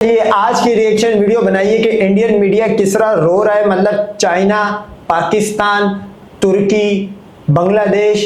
ये आज की रिएक्शन वीडियो बनाइए कि इंडियन मीडिया किस तरह रो रहा है, मतलब चाइना, पाकिस्तान, तुर्की, बांग्लादेश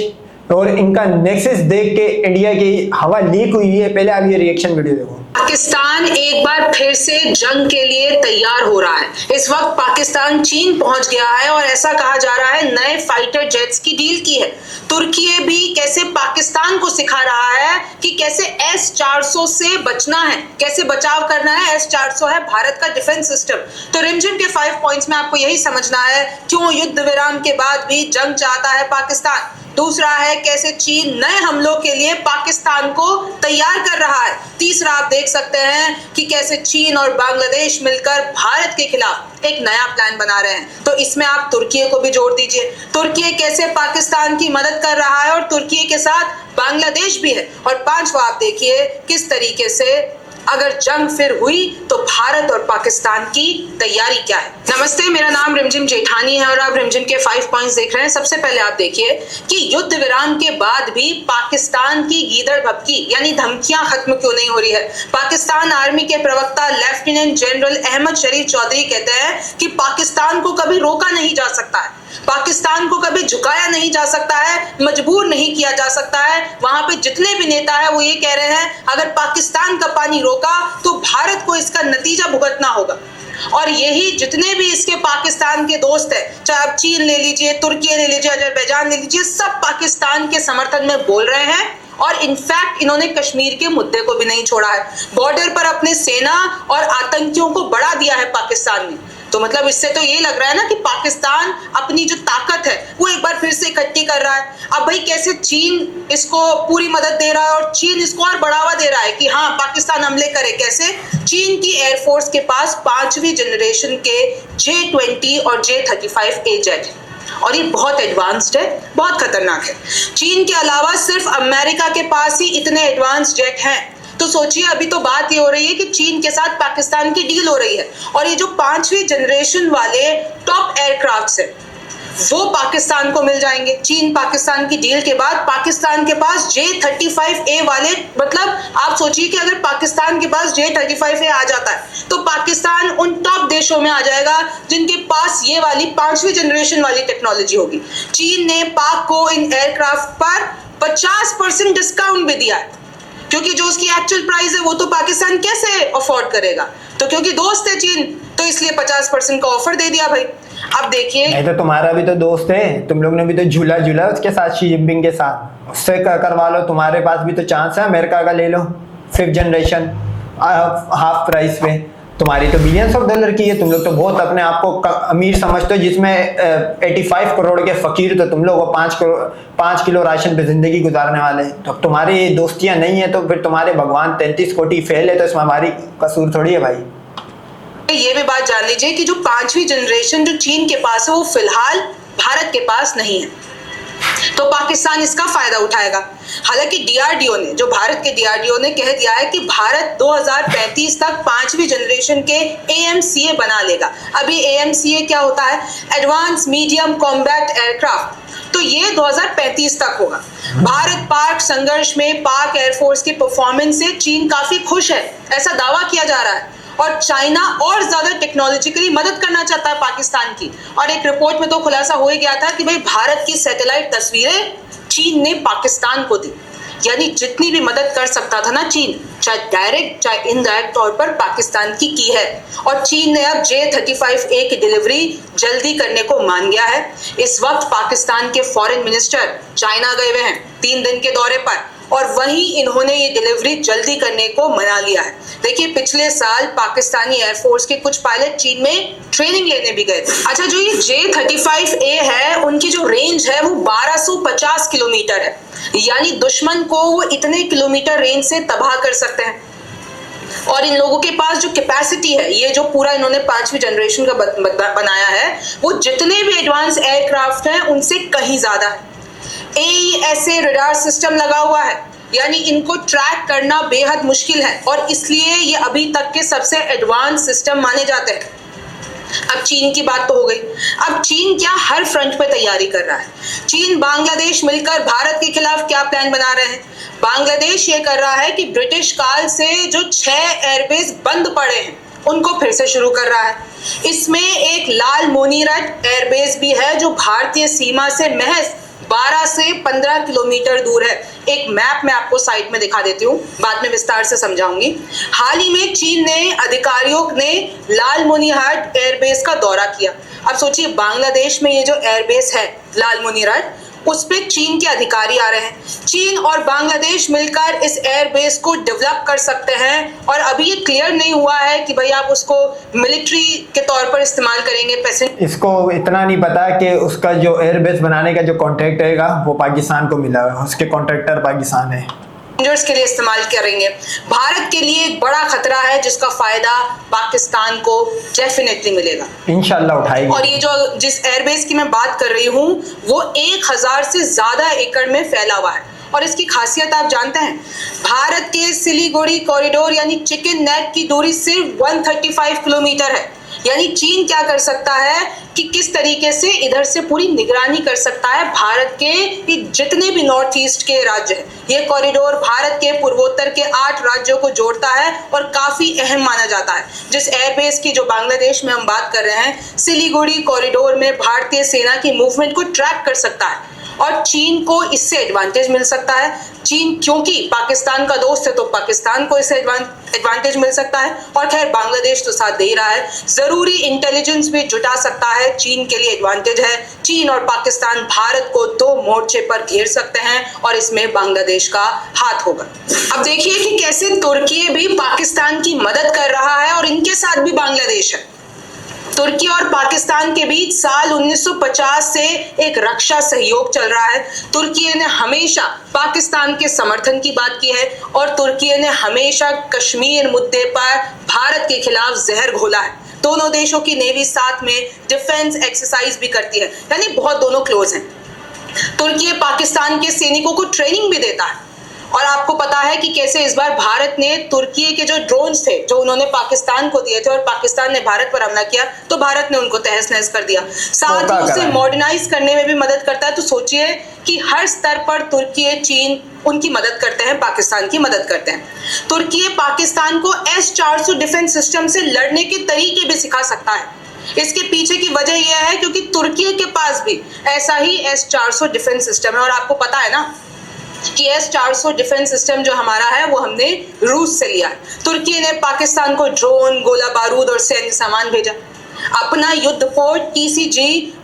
और इनका नेक्सस देख के इंडिया की हवा लीक हुई है। पहले आप ये रिएक्शन वीडियो देखो। पाकिस्तान एक बार फिर से जंग के लिए तैयार हो रहा है। इस वक्त पाकिस्तान चीन पहुंच गया है और ऐसा कहा जा रहा है नए फाइटर जेट्स की डील की है। तुर्की भी कैसे पाकिस्तान को सिखा रहा है कि कैसे S-400 से बचना है, कैसे बचाव करना है। S-400 है भारत का डिफेंस सिस्टम। तो रिमझिम के 5 पॉइंट्स में आपको यही समझना है क्यों युद्ध विराम के बाद भी जंग चाहता है पाकिस्तान। दूसरा है कैसे चीन नए हमलों के लिए पाकिस्तान को तैयार कर रहा है। तीसरा आप देख सकते हैं कि कैसे चीन और बांग्लादेश मिलकर भारत के खिलाफ एक नया प्लान बना रहे हैं। तो इसमें आप तुर्की को भी जोड़ दीजिए। तुर्की कैसे पाकिस्तान की मदद कर रहा है और तुर्की के साथ बांग्लादेश भी है। और पांचवा आप देखिए किस तरीके से अगर जंग फिर हुई तो भारत और पाकिस्तान की तैयारी क्या है। नमस्ते, मेरा नाम रिमझिम जेठानी है और आप रिमझिम के 5 पॉइंट्स देख रहे हैं। सबसे पहले आप देखिए कि युद्ध विराम के बाद भी पाकिस्तान की गीदड़ भभकी यानी धमकियां खत्म क्यों नहीं हो रही है। पाकिस्तान आर्मी के प्रवक्ता लेफ्टिनेंट जनरल अहमद शरीफ चौधरी कहते हैं कि पाकिस्तान को कभी रोका नहीं जा सकता है, पाकिस्तान को कभी झुकाया नहीं जा सकता है, मजबूर नहीं किया जा सकता है। वहां पे जितने भी नेता है वो ये कह रहे हैं अगर पाकिस्तान का पानी रोका तो भारत को इसका नतीजा भुगतना होगा। और यही जितने भी इसके पाकिस्तान के दोस्त हैं, चाहे आप चीन ले लीजिए, तुर्की ले लीजिए, अजरबैजान ले लीजिए, सब पाकिस्तान के समर्थन में बोल रहे हैं। और इनफैक्ट इन्होंने कश्मीर के मुद्दे को भी नहीं छोड़ा है। बॉर्डर पर अपने सेना और आतंकियों को बढ़ा दिया है पाकिस्तान ने। तो मतलब इससे तो ये लग रहा है ना कि पाकिस्तान अपनी जो ताकत है वो एक बार फिर से इकट्ठी कर रहा है। अब भाई कैसे चीन इसको पूरी मदद दे रहा है और चीन इसको और बढ़ावा दे रहा है कि हाँ पाकिस्तान हमले करे। कैसे? चीन की एयरफोर्स के पास 5वीं जनरेशन के J-20 और J-35A जेट है और ये बहुत एडवांस्ड है, बहुत खतरनाक है। चीन के अलावा सिर्फ अमेरिका के पास ही इतने एडवांस जेट हैं। तो सोचिए अभी तो बात ये हो रही है कि चीन के साथ पाकिस्तान की डील हो रही है और ये जो 5वीं जनरेशन वाले टॉप एयरक्राफ्ट्स हैं वो पाकिस्तान को मिल जाएंगे। चीन पाकिस्तान की डील के बाद पाकिस्तान के पास J-35A वाले, मतलब आप सोचिए कि अगर पाकिस्तान के पास J-35A आ जाता है तो पाकिस्तान उन टॉप देशों में आ जाएगा जिनके पास ये वाली 5वीं जनरेशन वाली टेक्नोलॉजी होगी। चीन ने पाक को इन एयरक्राफ्ट पर 50% डिस्काउंट भी दिया है क्योंकि जो उसकी एक्चुअल प्राइस है वो तो पाकिस्तान कैसे अफोर्ड करेगा। तो क्योंकि दोस्त है चीन तो इसलिए 50% का ऑफर दे दिया भाई। अब देखिए, नहीं तो तुम्हारा भी तो दोस्त है, तुम लोग ने भी तो झूला झूला उसके साथ, शी जिनपिंग के साथ, उससे करवा लो। तुम्हारे पास भी तो चांस है, अमेरिका का ले लो 5th जनरेशन हाफ प्राइस पे। तुम्हारी तो बिलियंस ऑफ डॉलर की है। तुम लोग तो बहुत अपने आप को अमीर समझते हो, जिसमें 85 करोड़ के फकीर तो तुम लोग 5 किलो राशन पे जिंदगी गुजारने वाले। तो अब तुम्हारी दोस्तियां नहीं है तो फिर तुम्हारे भगवान 33 कोटि फेल है, तो इसमें हमारी कसूर थोड़ी है भाई। ये भी बात जान लीजिए कि जो 5वीं जनरेशन जो चीन के पास है वो फिलहाल भारत के पास नहीं है, तो पाकिस्तान इसका फायदा उठाएगा। हालांकि डीआरडीओ ने, जो भारत के डीआरडीओ ने कह दिया है कि भारत 2035 तक 5वीं जनरेशन के AMCA बना लेगा। अभी AMCA क्या होता है? Advance medium combat aircraft. तो ये 2035 तक होगा। भारत पाक संघर्ष में पाक एयरफोर्स की परफॉर्मेंस से चीन काफी खुश है, ऐसा दावा किया जा रहा है। और चाइना और ज्यादा टेक्नोलॉजिकली मदद करना चाहता है पाकिस्तान की। और एक रिपोर्ट में तो खुलासा हो ही गया था कि भाई भारत की सैटेलाइट तस्वीरें चीन ने पाकिस्तान को दी। यानी जितनी भी मदद कर सकता था ना चीन, चाहे डायरेक्ट चाहे इनडायरेक्ट तौर पर, पाकिस्तान की है। और चीन ने अब J-35A की डिलीवरी जल्दी करने को मान गया है। इस वक्त पाकिस्तान के फॉरेन मिनिस्टर चाइना गए हुए हैं 3 दिन के दौरे पर और वहीं इन्होंने ये डिलीवरी जल्दी करने को मना लिया है। देखिए पिछले साल पाकिस्तानी एयरफोर्स के कुछ पायलट चीन में ट्रेनिंग लेने भी गए थे। अच्छा, जो ये J-35A है उनकी जो रेंज है वो 1250 किलोमीटर है, यानी दुश्मन को वो इतने किलोमीटर रेंज से तबाह कर सकते हैं। और इन लोगों के पास जो कैपेसिटी है, ये जो पूरा इन्होंने 5वीं जनरेशन का बनाया है, वो जितने भी एडवांस एयरक्राफ्ट हैं उनसे कहीं ज्यादा है। AESA रडार सिस्टम लगा हुआ है, यानी इनको ट्रैक करना बेहद मुश्किल है और इसलिए ये अभी तक के सबसे एडवांस सिस्टम माने जाते हैं। अब चीन की बात तो हो गई। अब चीन क्या हर फ्रंट पे तैयारी कर रहा है। चीन बांग्लादेश मिलकर भारत के खिलाफ क्या प्लान बना रहे हैं। बांग्लादेश ये कर रहा है कि ब्रिटिश काल से जो 6 एयरबेस बंद पड़े हैं उनको फिर से शुरू कर रहा है। इसमें एक लाल मोनीरट एयरबेस भी है जो भारतीय सीमा से महज 12 से 15 किलोमीटर दूर है। एक मैप मैं आपको साइड में दिखा देती हूँ, बाद में विस्तार से समझाऊंगी। हाल ही में चीन ने अधिकारियों ने लाल मोनीरट एयरबेस का दौरा किया। अब सोचिए बांग्लादेश में ये जो एयरबेस है लाल मोनीरट, उस पे चीन के अधिकारी आ रहे हैं। चीन और बांग्लादेश मिलकर इस एयरबेस को डेवलप कर सकते हैं और अभी ये क्लियर नहीं हुआ है कि भाई आप उसको मिलिट्री के तौर पर इस्तेमाल करेंगे पैसेंजर। इसको इतना नहीं पता कि उसका जो एयरबेस बनाने का जो कॉन्ट्रैक्ट रहेगा वो पाकिस्तान को मिला है, उसके कॉन्ट्रैक्टर पाकिस्तान है, के लिए इस्तेमाल करेंगे। भारत के लिए एक बड़ा खतरा है जिसका फायदा पाकिस्तान को डेफिनेटली मिलेगा, इंशाल्लाह उठाएगी। और ये जो जिस एयरबेस की मैं बात कर रही हूँ वो 1000 से ज्यादा एकड़ में फैला हुआ है। और इसकी खासियत आप जानते हैं, भारत के सिलीगुड़ी कॉरिडोर यानी चिकन नेक की दूरी सिर्फ 135 किलोमीटर है। यानी चीन क्या कर सकता है कि किस तरीके से इधर से पूरी निगरानी कर सकता है भारत के जितने भी नॉर्थ ईस्ट के राज्य हैं। ये कॉरिडोर भारत के पूर्वोत्तर के 8 राज्यों को जोड़ता है और काफी अहम माना जाता है। जिस एयरबेस की जो बांग्लादेश में हम बात कर रहे हैं, सिलीगुड़ी कॉरिडोर में भारतीय सेना की मूवमेंट को ट्रैक कर सकता है और चीन को इससे एडवांटेज मिल सकता है। चीन क्योंकि पाकिस्तान का दोस्त है तो पाकिस्तान को इससे एडवांटेज मिल सकता है। और खैर बांग्लादेश तो साथ दे ही रहा है, जरूरी इंटेलिजेंस भी जुटा सकता है, चीन के लिए एडवांटेज है। चीन और पाकिस्तान भारत को 2 मोर्चे पर घेर सकते हैं और इसमें बांग्लादेश का हाथ होगा। अब देखिए कि कैसे तुर्की भी पाकिस्तान की मदद कर रहा है और इनके साथ भी बांग्लादेश है। तुर्की और पाकिस्तान के बीच साल 1950 से एक रक्षा सहयोग चल रहा है। तुर्की ने हमेशा पाकिस्तान के समर्थन की बात की है और तुर्की ने हमेशा कश्मीर मुद्दे पर भारत के खिलाफ जहर घोला है। दोनों देशों की नेवी साथ में डिफेंस एक्सरसाइज भी करती है, यानी बहुत दोनों क्लोज हैं। तुर्की पाकिस्तान के सैनिकों को ट्रेनिंग भी देता है। और आपको पता है कि कैसे इस बार भारत ने तुर्की के जो ड्रोन्स थे जो उन्होंने पाकिस्तान को दिए थे और पाकिस्तान ने भारत पर हमला किया तो भारत ने उनको तहस नहस कर दिया। साथ ही उसे मॉडर्नाइज करने में भी मदद करता है। तो सोचिए कि हर स्तर पर तुर्की चीन उनकी मदद करते हैं, पाकिस्तान की मदद करते हैं। तुर्की पाकिस्तान को S-400 डिफेंस सिस्टम से लड़ने के तरीके भी सिखा सकता है। इसके पीछे की वजह यह है क्योंकि तुर्की के पास भी ऐसा ही S-400 डिफेंस सिस्टम है। और आपको पता है ना कि S-400 डिफेंस सिस्टम जो हमारा है वो हमने रूस से लिया है। तुर्की ने पाकिस्तान को ड्रोन, गोला बारूद और सैन्य सामान भेजा। अपना युद्ध पोर्ट TCG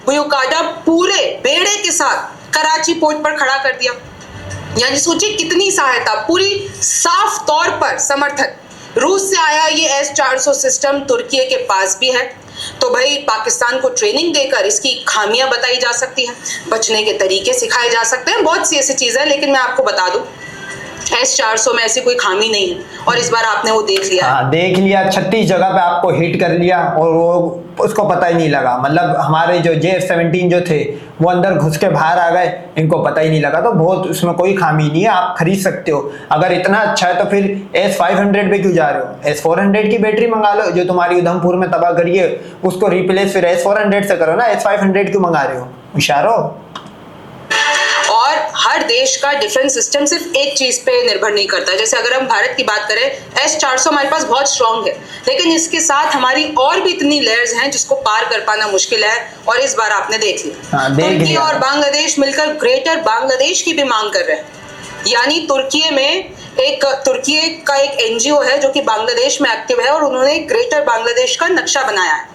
बुयुकाडा पूरे बेड़े के साथ कराची पोर्ट पर खड़ा कर दिया। यानी सोचिए कितनी सहायता, पूरी साफ तौर पर समर्थन। रूस से आया ये S-400 सिस्टम तुर्की के पास भी है। तो भाई पाकिस्तान को ट्रेनिंग देकर इसकी खामियां बताई जा सकती हैं, बचने के तरीके सिखाए जा सकते हैं, बहुत सी ऐसी चीजें। लेकिन मैं आपको बता दूं S-400 में ऐसी कोई खामी नहीं है और इस बार आपने वो देख लिया। हाँ, देख लिया, 36 जगह पे आपको हिट कर लिया और वो उसको पता ही नहीं लगा। मतलब हमारे जो JF-17 जो थे वो अंदर घुस के बाहर आ गए, इनको पता ही नहीं लगा। तो बहुत उसमें कोई खामी नहीं है, आप खरीद सकते हो। अगर इतना अच्छा है तो फिर S-500 पे क्यों जा रहे हो? S-400 की बैटरी मंगा लो जो तुम्हारी उधमपुर में तबाह करिए, उसको रिप्लेस फिर S-400 से करो ना। S-500 क्यों मंगा रहे हो? होशियार हो। और हर देश का डिफेंस सिस्टम सिर्फ एक चीज पे निर्भर नहीं करता। जैसे अगर हम भारत की बात करें, S-400 हमारे पास बहुत स्ट्रांग है, लेकिन इसके साथ हमारी और भी इतनी लेयर्स हैं जिसको पार कर पाना मुश्किल है। और इस बार आपने देख लिया, तुर्की और बांग्लादेश मिलकर ग्रेटर बांग्लादेश की भी मांग कर रहे हैं। यानी तुर्की का एक NGO है जो कि बांग्लादेश में एक्टिव है और उन्होंने ग्रेटर बांग्लादेश का नक्शा बनाया है।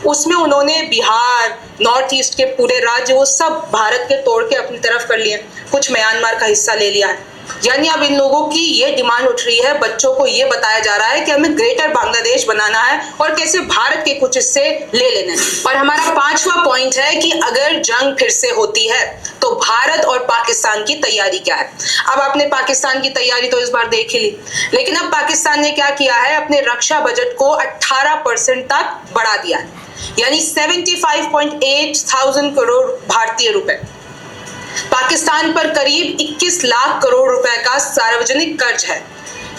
उसमें उन्होंने बिहार, नॉर्थ ईस्ट के पूरे राज्य वो सब भारत के तोड़ के अपनी तरफ कर लिए, कुछ म्यांमार का हिस्सा ले लिया है। यानी अब इन लोगों की ये डिमांड उठ रही है, बच्चों को ये बताया जा रहा है कि हमें ग्रेटर बांग्लादेश बनाना है और कैसे भारत के कुछ हिस्से ले लेने हैं। और हमारा 5वां पॉइंट है कि अगर जंग फिर से होती है तो भारत और पाकिस्तान की तैयारी क्या है। अब आपने पाकिस्तान की तैयारी तो इस बार देख ही ली, लेकिन अब पाकिस्तान ने क्या किया है, अपने रक्षा बजट को 18% तक बढ़ा दिया है, यानी 75.8 थाउजेंड करोड़ भारतीय रुपए। पाकिस्तान पर करीब 21 लाख करोड़ रुपए का सार्वजनिक कर्ज है।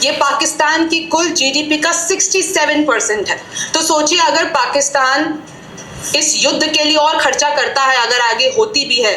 ये पाकिस्तान की कुल GDP का 67% है। तो सोचिए अगर पाकिस्तान इस युद्ध के लिए और खर्चा करता है, अगर आगे होती भी है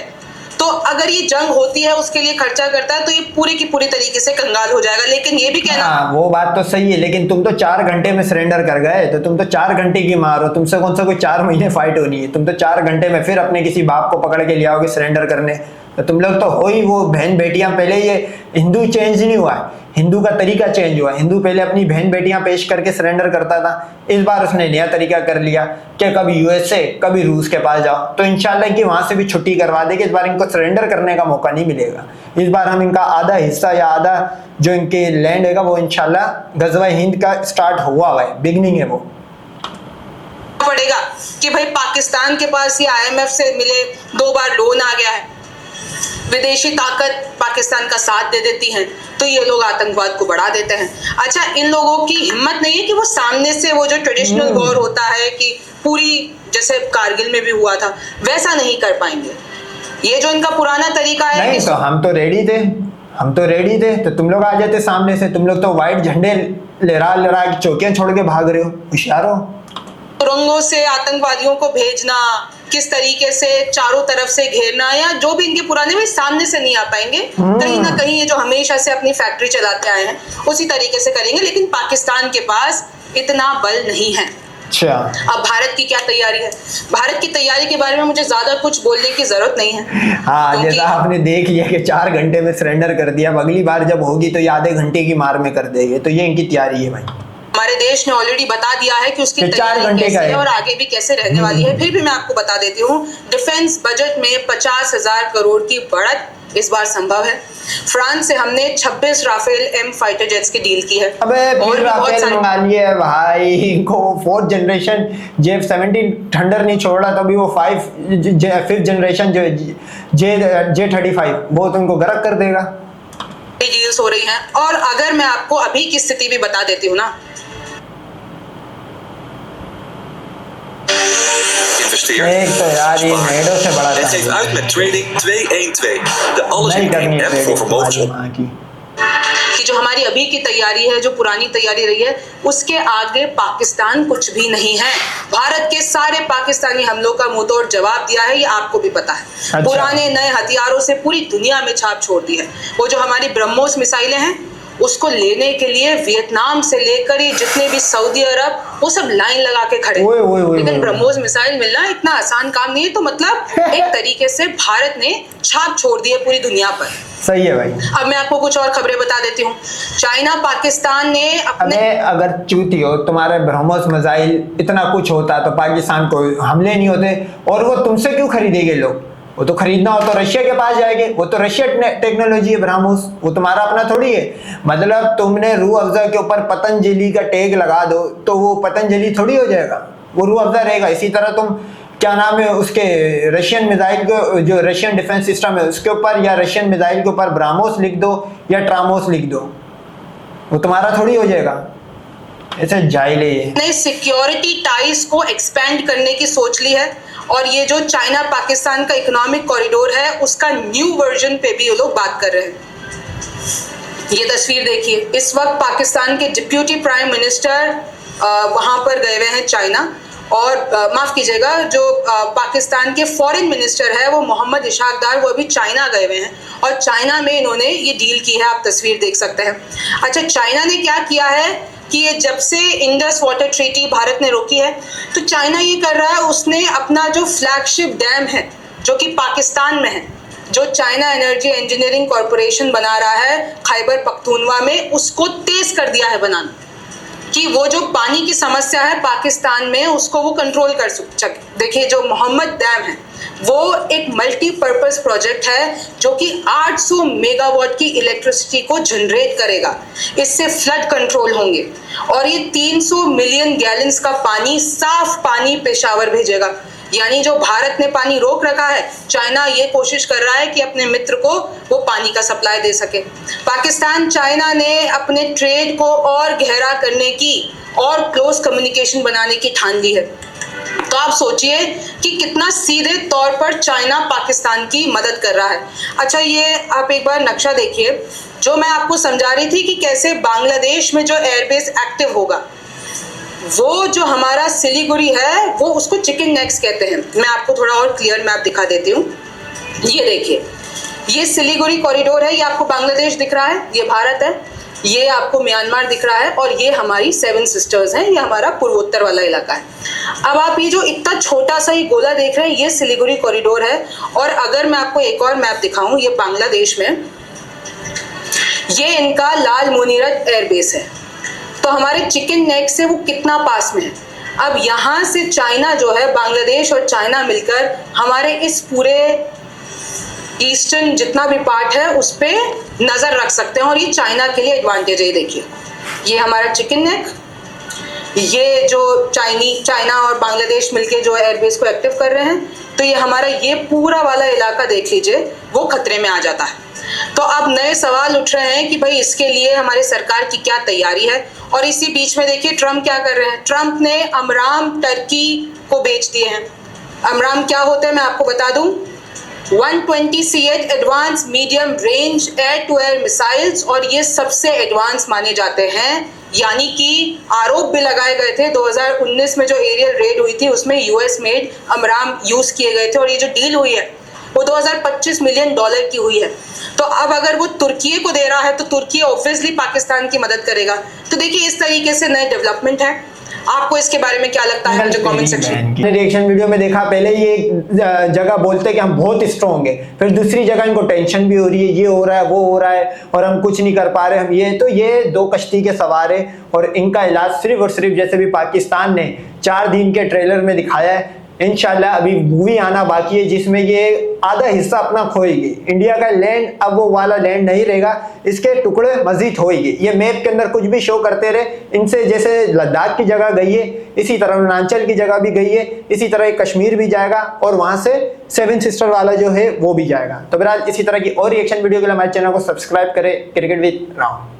तो अगर ये जंग होती है उसके लिए खर्चा करता है तो ये पूरे की पूरी तरीके से कंगाल हो जाएगा। लेकिन ये भी कहना, हाँ वो बात तो सही है, लेकिन तुम तो 4 घंटे में सरेंडर कर गए, तो तुम तो 4 घंटे की मार हो, तुमसे कौन सा कोई 4 महीने फाइट होनी है। तुम तो 4 घंटे में फिर अपने किसी बाप को पकड़ के ले आओगे सरेंडर करने। तो तुम लोग तो हो ही वो बहन बेटियां, पहले ये हिंदू चेंज नहीं हुआ है, हिंदू का तरीका चेंज हुआ। हिंदू पहले अपनी बहन बेटियां पेश करके सरेंडर करता था, इस बार उसने नया तरीका कर लिया कि कभी यूएसए कभी रूस के पास जाओ, तो इंशाल्लाह कि वहां से भी छुट्टी करवा देगी। इस बार इनको सरेंडर करने का मौका नहीं मिलेगा। इस बार हम इनका आधा हिस्सा या आधा जो इनके लैंड है वो इंशाल्लाह गजवा हिंद का स्टार्ट हुआ है, बिगनिंग है वो। पड़ेगा कि भाई पाकिस्तान के पास ये IMF से मिले 2 बार लोन आ गया है, विदेशी ताकत पाकिस्तान का साथ दे देती है, तो ये लोग आतंकवाद को बढ़ा देते हैं। अच्छा, इन लोगों की हिम्मत नहीं है कि वो सामने से वो जो ट्रेडिशनल वॉर होता है कि पूरी जैसे कारगिल में भी हुआ था वैसा नहीं कर पाएंगे। ये जो इनका पुराना तरीका है नहीं, तो हम तो रेडी थे, हम तो रेडी थे, तो तुम लोग आ जाते सामने से। तुम लोग तो व्हाइट झंडे लहरा लहरा के चौकियां छोड़ के भाग रहे हो, होशियार हो। सुरंगों से आतंकवादियों को भेजना, किस तरीके से चारों तरफ से घेरना, या जो भी इनके पुराने में सामने से नहीं आ पाएंगे, कहीं ना कहीं ये जो हमेशा से अपनी फैक्ट्री चलाते आए हैं उसी तरीके से करेंगे। लेकिन पाकिस्तान के पास इतना बल नहीं है। अच्छा, अब भारत की क्या तैयारी है? भारत की तैयारी के बारे में मुझे ज्यादा कुछ बोलने की जरूरत नहीं है। हाँ, जैसा आपने देख लिया कि 4 घंटे में सरेंडर कर दिया, अब अगली बार जब होगी तो ये आधे घंटे की मार में कर देंगे। तो ये इनकी तैयारी है भाई। हमारे देश ने ऑलरेडी बता दिया है कि उसकी 4 तैयारी घंटे कैसे का है है और आगे भी कैसे रहने वाली है। फिर भी मैं आपको बता देती हूँ, डिफेंस बजट में 50,000 करोड़ की बढ़त इस बार संभव है। फ्रांस से हमने 26 राफेल M फाइटर जेट्स की डील की है। अबे फिर राफेल मंगा लिए भाई, इनको 4th जनरेशन J-17 थंडर नहीं छोड़ रहा, तभी वो 5th जनरेशन जो J-35 वो तुमको गरक कर देगा। डील्स हो रही हैं, और अगर मैं आपको अभी की स्थिति भी बता देती हूँ ना, एक तो यार ये नेडो से बड़ा Het heeft uit met trading 212, de alles-in-één app voor vermogensopbouw. कि जो हमारी अभी की तैयारी है, जो पुरानी तैयारी रही है, उसके आगे पाकिस्तान कुछ भी नहीं है। भारत के सारे पाकिस्तानी हमलों का मुंहतोड़ जवाब दिया है, ये आपको भी पता है। अच्छा। पुराने नए हथियारों से पूरी दुनिया में छाप छोड़ दी है। वो जो हमारी ब्रह्मोस मिसाइलें हैं उसको लेने के लिए वियतनाम से लेकर ये जितने भी सऊदी अरब, वो सब लाइन लगा के खड़े। लेकिन ब्रह्मोस मिसाइल मिलना इतना आसान काम नहीं है। तो मतलब एक तरीके से भारत ने छाप छोड़ दी है पूरी दुनिया पर। सही है भाई। अब मैं आपको कुछ और खबरें बता देती हूँ। चाइना पाकिस्तान ने अपने, अगर चूती हो तुम्हारे ब्रह्मोस मिसाइल इतना कुछ होता तो पाकिस्तान को हमले नहीं होते, और वो तुमसे क्यों खरीदेंगे लोग? वो तो खरीदना हो तो रशिया के पास जाएंगे, वो तो रशिया टेक्नोलॉजी है ब्रह्मोस, वो तुम्हारा अपना थोड़ी है। मतलब तुमने रूह अफ़ज़ा के ऊपर पतंजलि का टैग लगा दो तो वो पतंजलि थोड़ी हो जाएगा, वो रूह अफ़ज़ा रहेगा। इसी तरह तुम क्या नाम है उसके रशियन मिसाइल को, जो रशियन डिफेंस सिस्टम है उसके ऊपर या रशियन मिसाइल के ऊपर ब्रह्मोस लिख दो या ट्रामोस लिख दो, वो तुम्हारा थोड़ी हो जाएगा। ऐसे जाहिल है ये। नई सिक्योरिटी टाइज को एक्सपेंड करने की सोच ली है, और ये जो चाइना पाकिस्तान का इकोनॉमिक कॉरिडोर है उसका न्यू वर्जन पे भी ये लोग बात कर रहे हैं। ये तस्वीर देखिए, इस वक्त पाकिस्तान के डिप्यूटी प्राइम मिनिस्टर वहां पर गए हुए हैं चाइना, और माफ कीजिएगा, जो पाकिस्तान के फॉरेन मिनिस्टर है वो मोहम्मद इशाक डार, वो अभी चाइना गए हुए हैं, और चाइना में इन्होंने ये डील की है। आप तस्वीर देख सकते हैं। अच्छा, चाइना ने क्या किया है कि ये जब से इंडस वाटर ट्रीटी भारत ने रोकी है, तो चाइना ये कर रहा है, उसने अपना जो फ्लैगशिप डैम है जो कि पाकिस्तान में है, जो चाइना एनर्जी इंजीनियरिंग कॉरपोरेशन बना रहा है खैबर पख्तूनवा में, उसको तेज कर दिया है बनाना, कि वो जो पानी की समस्या है पाकिस्तान में उसको वो कंट्रोल कर सके। देखिए, जो मोहम्मद डैम है वो एक मल्टीपर्पज प्रोजेक्ट है जो कि 800 मेगावाट की इलेक्ट्रिसिटी को जनरेट करेगा। इससे फ्लड कंट्रोल होंगे, और ये 300 मिलियन गैलन्स का पानी, साफ पानी पेशावर भेजेगा। यानी जो भारत ने पानी रोक रखा है, चाइना ये कोशिश कर रहा है कि अपने मित्र को वो पानी का सप्लाई दे सके। पाकिस्तान चाइना ने अपने ट्रेड को और गहरा करने की और क्लोज कम्युनिकेशन बनाने की ठान ली है। तो आप सोचिए कि कितना सीधे तौर पर चाइना पाकिस्तान की मदद कर रहा है। अच्छा, ये आप एक बार नक्शा देखिए, जो मैं आपको समझा रही थी कि कैसे बांग्लादेश में जो एयरबेस एक्टिव होगा वो जो हमारा सिलीगुड़ी है वो उसको चिकन नेक्स कहते हैं। मैं आपको थोड़ा और क्लियर मैप दिखा देती हूँ। ये देखिए, ये सिलीगुड़ी कॉरिडोर है, ये आपको बांग्लादेश दिख रहा है, ये भारत है, ये आपको म्यांमार दिख रहा है और ये हमारी 7 सिस्टर्स हैं, ये हमारा पूर्वोत्तर वाला इलाका है। अब आप ये जो इतना छोटा सा ये गोला देख रहे हैं, ये सिलीगुड़ी कॉरिडोर है। और अगर मैं आपको एक और मैप दिखाऊं, ये बांग्लादेश में, ये इनका लाल मुनीरत एयरबेस है। तो हमारे चिकन नेक से वो कितना पास में है। अब यहाँ से चाइना जो है, बांग्लादेश और चाइना मिलकर हमारे इस पूरे ईस्टर्न जितना भी पार्ट है उस पे नजर रख सकते हैं और ये चाइना के लिए एडवांटेज है। देखिए, ये हमारा चिकन नेक, ये जो चाइना और बांग्लादेश मिलके जो एयरबेस को एक्टिव कर रहे हैं, तो ये हमारा ये पूरा वाला इलाका देख लीजिए, वो खतरे में आ जाता है। तो अब नए सवाल उठ रहे हैं कि भाई इसके लिए हमारी सरकार की क्या तैयारी है। और इसी बीच में देखिए ट्रम्प क्या कर रहे हैं। ट्रम्प ने अमराम टर्की को बेच दिए हैं। अमराम क्या होते हैं मैं आपको बता दूं, 120 CH advance medium range air to air missiles, और ये सबसे एडवांस माने जाते हैं। यानी कि आरोप भी लगाए गए थे 2019 में जो एरियल रेड हुई थी उसमें US मेड अमराम यूज किए गए थे, और ये जो डील हुई है वो $2025 मिलियन की हुई है। तो अब अगर वो तुर्की को दे रहा है तो तुर्की ऑब्वियसली पाकिस्तान की मदद करेगा। तो देखिए इस तरीके से नए डेवलपमेंट है। आपको इसके बारे में क्या लगता है मुझे कमेंट सेक्शन में। रिएक्शन वीडियो में देखा, पहले ये एक जगह बोलते कि हम बहुत स्ट्रॉन्ग है, फिर दूसरी जगह इनको टेंशन भी हो रही है, ये हो रहा है वो हो रहा है और हम कुछ नहीं कर पा रहे। हम ये 2 कश्ती के सवार है और इनका इलाज सिर्फ और सिर्फ, जैसे भी पाकिस्तान ने 4 दिन के ट्रेलर में दिखाया है, इंशाल्लाह अभी मूवी आना बाकी है जिसमें ये आधा हिस्सा अपना खोएगी। इंडिया का लैंड अब वो वाला लैंड नहीं रहेगा, इसके टुकड़े मजीद होएंगे। ये मैप के अंदर कुछ भी शो करते रहे, इनसे जैसे लद्दाख की जगह गई है, इसी तरह अरुणाचल की जगह भी गई है, इसी तरह कश्मीर भी जाएगा और वहां से 7 सिस्टर वाला जो है वो भी जाएगा। तो बहरहाल इसी तरह की और रिएक्शन वीडियो के लिए हमारे चैनल को सब्सक्राइब करें। Cricket with Rao.